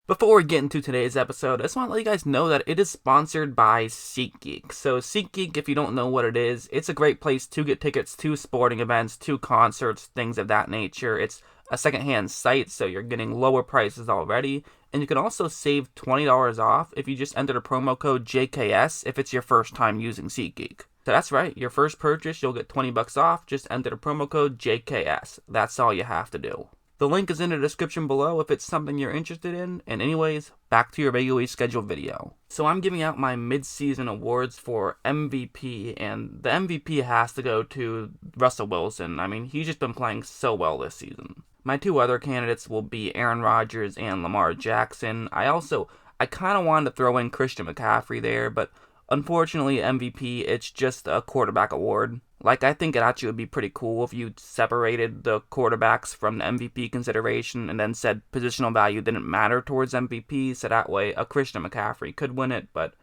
Before we get into today's episode, I just want to let you guys know that it is sponsored by SeatGeek. So SeatGeek, if you don't know what it is, it's a great place to get tickets to sporting events, to concerts, things of that nature. It's a secondhand site, so you're getting lower prices already. And you can also save $20 off if you just enter the promo code JKS if it's your first time using SeatGeek. So that's right, your first purchase, you'll get $20 off. Just enter the promo code JKS. That's all you have to do. The link is in the description below if it's something you're interested in. And anyways, back to your regularly scheduled video. So I'm giving out my mid-season awards for MVP, and the MVP has to go to Russell Wilson. I mean, he's just been playing so well this season. My two other candidates will be Aaron Rodgers and Lamar Jackson. I kind of wanted to throw in Christian McCaffrey there, but unfortunately, MVP, it's just a quarterback award. Like, I think it actually would be pretty cool if you separated the quarterbacks from the MVP consideration and then said positional value didn't matter towards MVP, so that way a Christian McCaffrey could win it, but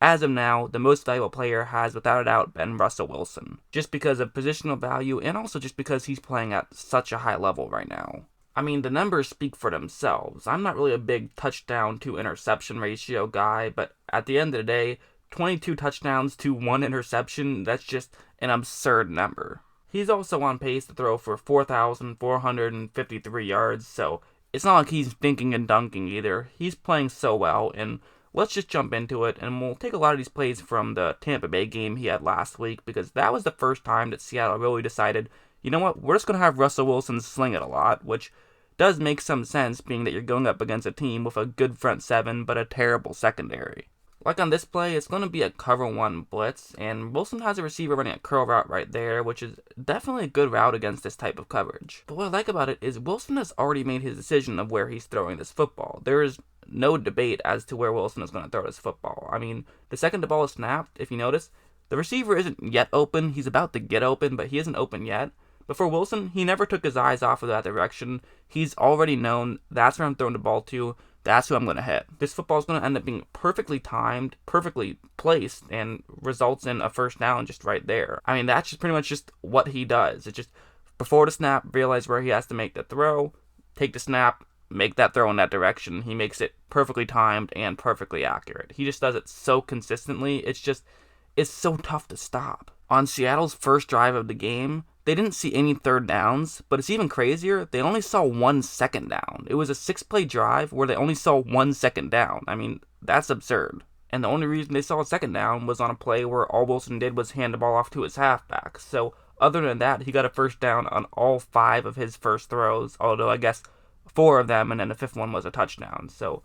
as of now, the most valuable player has without a doubt been Russell Wilson, just because of positional value and also just because he's playing at such a high level right now. I mean, the numbers speak for themselves. I'm not really a big touchdown to interception ratio guy, but at the end of the day, 22 touchdowns to 1 interception, that's just an absurd number. He's also on pace to throw for 4,453 yards, so it's not like he's dinking and dunking either. He's playing so well, and let's just jump into it, and we'll take a lot of these plays from the Tampa Bay game he had last week, because that was the first time that Seattle really decided, you know what, we're just going to have Russell Wilson sling it a lot, which does make some sense, being that you're going up against a team with a good front seven, but a terrible secondary. Like on this play, it's going to be a cover one blitz, and Wilson has a receiver running a curl route right there, which is definitely a good route against this type of coverage. But what I like about it is Wilson has already made his decision of where he's throwing this football. There is no debate as to where Wilson is going to throw this football. I mean, the second the ball is snapped, if you notice, the receiver isn't yet open. He's about to get open, but he isn't open yet. But for Wilson, he never took his eyes off of that direction. He's already known that's where I'm throwing the ball to. That's who I'm going to hit. This football is going to end up being perfectly timed, perfectly placed, and results in a first down just right there. I mean, that's just pretty much just what he does. It's just before the snap, realize where he has to make the throw, take the snap, make that throw in that direction. He makes it perfectly timed and perfectly accurate. He just does it so consistently. It's so tough to stop. On Seattle's first drive of the game, they didn't see any third downs, but it's even crazier, they only saw 1 second down. It was a 6-play drive where they only saw 1 second down. I mean, that's absurd. And the only reason they saw a second down was on a play where all Wilson did was hand the ball off to his halfback. So, other than that, he got a first down on all 5 of his first throws, although I guess 4 of them, and then the 5th one was a touchdown. So,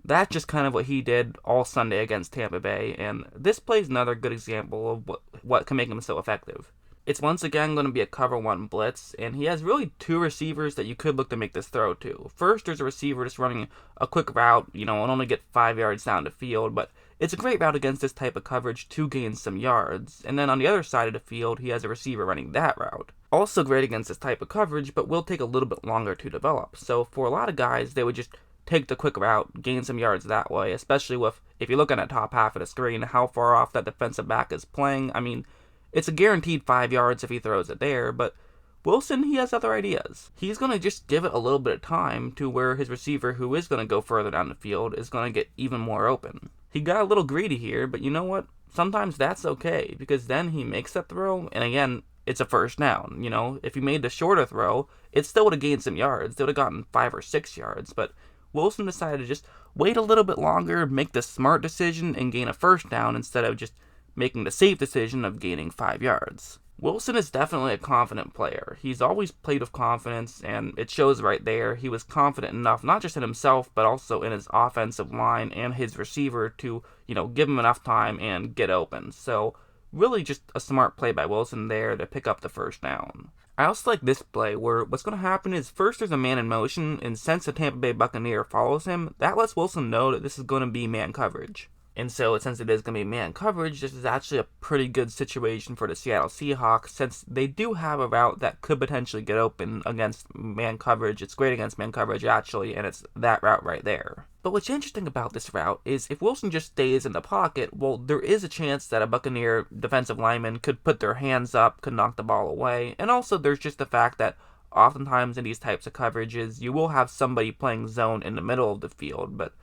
that's just kind of what he did all Sunday against Tampa Bay, and this play is another good example of what can make him so effective. It's once again going to be a cover one blitz, and he has really 2 receivers that you could look to make this throw to. First, there's a receiver just running a quick route, and only get 5 yards down the field, but it's a great route against this type of coverage to gain some yards. And then on the other side of the field, he has a receiver running that route. Also great against this type of coverage, but will take a little bit longer to develop. So for a lot of guys, they would just take the quick route, gain some yards that way, especially with, if you look at the top half of the screen, how far off that defensive back is playing. I mean, it's a guaranteed 5 yards if he throws it there, but Wilson, he has other ideas. He's going to just give it a little bit of time to where his receiver, who is going to go further down the field, is going to get even more open. He got a little greedy here, but you know what? Sometimes that's okay, because then he makes that throw, and again, it's a first down. If he made the shorter throw, it still would have gained some yards. They would have gotten 5 or 6 yards, but Wilson decided to just wait a little bit longer, make the smart decision, and gain a first down instead of just making the safe decision of gaining 5 yards. Wilson is definitely a confident player. He's always played with confidence, and it shows right there. He was confident enough, not just in himself, but also in his offensive line and his receiver to, give him enough time and get open. So, really just a smart play by Wilson there to pick up the first down. I also like this play where what's going to happen is first there's a man in motion, and since the Tampa Bay Buccaneer follows him, that lets Wilson know that this is going to be man coverage. And so, since it is going to be man coverage, this is actually a pretty good situation for the Seattle Seahawks, since they do have a route that could potentially get open against man coverage. It's great against man coverage, actually, and it's that route right there. But what's interesting about this route is if Wilson just stays in the pocket, well, there is a chance that a Buccaneer defensive lineman could put their hands up, could knock the ball away, and also there's just the fact that oftentimes in these types of coverages, you will have somebody playing zone in the middle of the field, but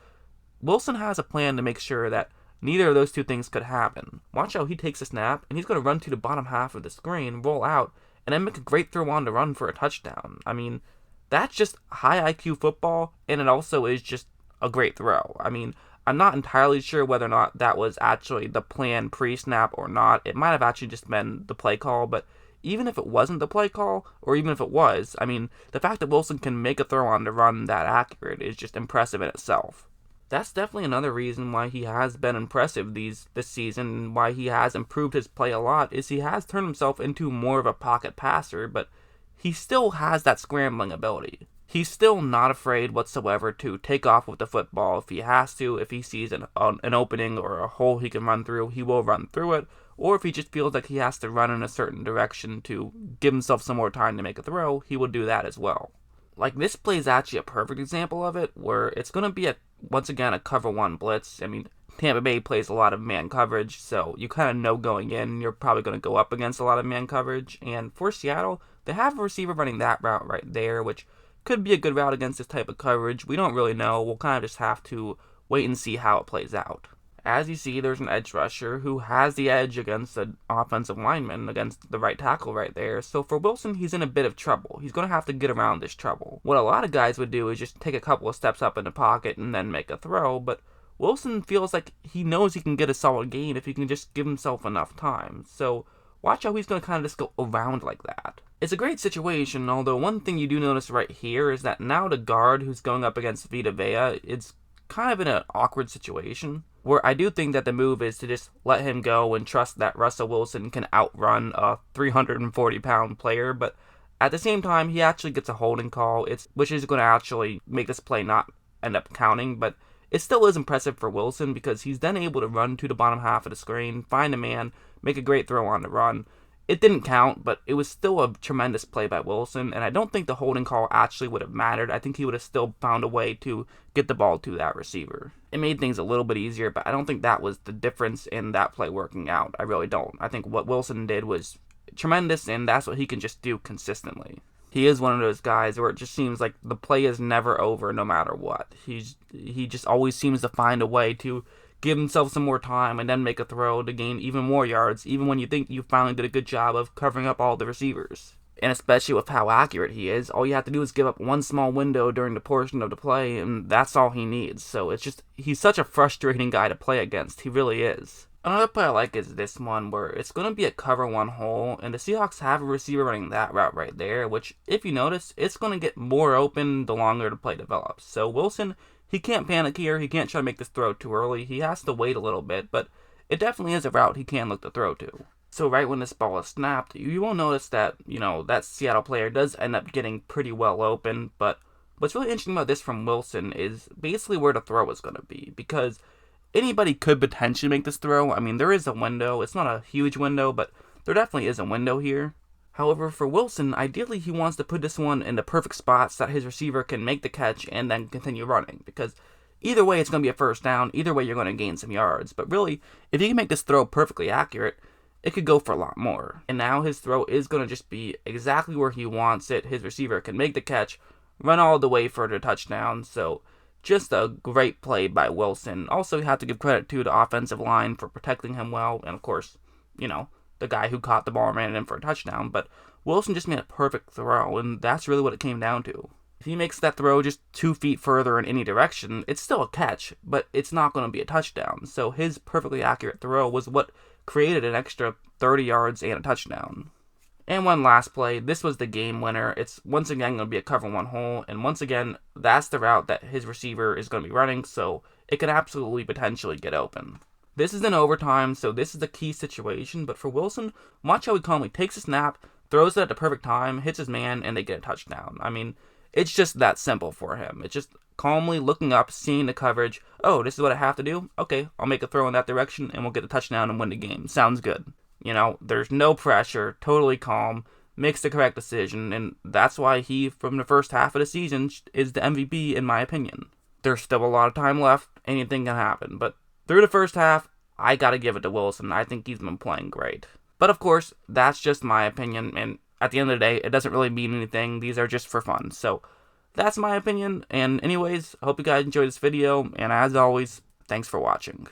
Wilson has a plan to make sure that neither of those two things could happen. Watch how he takes a snap, and he's going to run to the bottom half of the screen, roll out, and then make a great throw on the run for a touchdown. I mean, that's just high IQ football, and it also is just a great throw. I mean, I'm not entirely sure whether or not that was actually the plan pre-snap or not. It might have actually just been the play call, but even if it wasn't the play call, or even if it was, I mean, the fact that Wilson can make a throw on the run that accurate is just impressive in itself. That's definitely another reason why he has been impressive this season, and why he has improved his play a lot, is he has turned himself into more of a pocket passer, but he still has that scrambling ability. He's still not afraid whatsoever to take off with the football if he has to. If he sees an opening or a hole he can run through, he will run through it. Or if he just feels like he has to run in a certain direction to give himself some more time to make a throw, he will do that as well. Like, this play is actually a perfect example of it, where it's going to be, once again, a cover one blitz. I mean, Tampa Bay plays a lot of man coverage, so you kind of know going in you're probably going to go up against a lot of man coverage. And for Seattle, they have a receiver running that route right there, which could be a good route against this type of coverage. We don't really know. We'll kind of just have to wait and see how it plays out. As you see, there's an edge rusher who has the edge against an offensive lineman, against the right tackle right there. So for Wilson, he's in a bit of trouble. He's going to have to get around this trouble. What a lot of guys would do is just take a couple of steps up in the pocket and then make a throw, but Wilson feels like he knows he can get a solid gain if he can just give himself enough time. So watch how he's going to kind of just go around like that. It's a great situation, although one thing you do notice right here is that now the guard who's going up against Vita Vea, it's kind of in an awkward situation, where I do think that the move is to just let him go and trust that Russell Wilson can outrun a 340-pound player, but at the same time, he actually gets a holding call, which is going to actually make this play not end up counting, but it still is impressive for Wilson because he's then able to run to the bottom half of the screen, find a man, make a great throw on the run. It didn't count, but it was still a tremendous play by Wilson, and I don't think the holding call actually would have mattered. I think he would have still found a way to get the ball to that receiver. It made things a little bit easier, but I don't think that was the difference in that play working out. I really don't. I think what Wilson did was tremendous, and that's what he can just do consistently. He is one of those guys where it just seems like the play is never over no matter what. He just always seems to find a way to give himself some more time and then make a throw to gain even more yards, even when you think you finally did a good job of covering up all the receivers. And especially with how accurate he is, all you have to do is give up one small window during the portion of the play, and that's all he needs. So he's such a frustrating guy to play against. He really is. Another play I like is this one, where it's going to be a cover one hole, and the Seahawks have a receiver running that route right there, which, if you notice, it's going to get more open the longer the play develops. So Wilson, he can't panic here. He can't try to make this throw too early. He has to wait a little bit, but it definitely is a route he can look to throw to. So right when this ball is snapped, you will notice that, that Seattle player does end up getting pretty well open, but what's really interesting about this from Wilson is basically where the throw is going to be, because anybody could potentially make this throw. I mean, there is a window. It's not a huge window, but there definitely is a window here. However, for Wilson, ideally he wants to put this one in the perfect spot so that his receiver can make the catch and then continue running, because either way it's going to be a first down, either way you're going to gain some yards. But really, if he can make this throw perfectly accurate, it could go for a lot more. And now his throw is going to just be exactly where he wants it. His receiver can make the catch, run all the way for the touchdown, so just a great play by Wilson. Also, you have to give credit to the offensive line for protecting him well, and of course, the guy who caught the ball and ran it in for a touchdown, but Wilson just made a perfect throw, and that's really what it came down to. If he makes that throw just 2 feet further in any direction, it's still a catch, but it's not going to be a touchdown. So his perfectly accurate throw was what created an extra 30 yards and a touchdown. And one last play, this was the game winner. It's once again going to be a cover one hole, and once again, that's the route that his receiver is going to be running, so it could absolutely potentially get open. This is in overtime, so this is the key situation, but for Wilson, watch how he calmly takes a snap, throws it at the perfect time, hits his man, and they get a touchdown. I mean, it's just that simple for him. It's just calmly looking up, seeing the coverage. Oh, this is what I have to do? Okay, I'll make a throw in that direction, and we'll get a touchdown and win the game. Sounds good. There's no pressure, totally calm, makes the correct decision, and that's why he, from the first half of the season, is the MVP in my opinion. There's still a lot of time left, anything can happen, but through the first half, I gotta give it to Wilson. I think he's been playing great. But of course, that's just my opinion, and at the end of the day, it doesn't really mean anything. These are just for fun. So that's my opinion. And anyways, I hope you guys enjoyed this video. And as always, thanks for watching.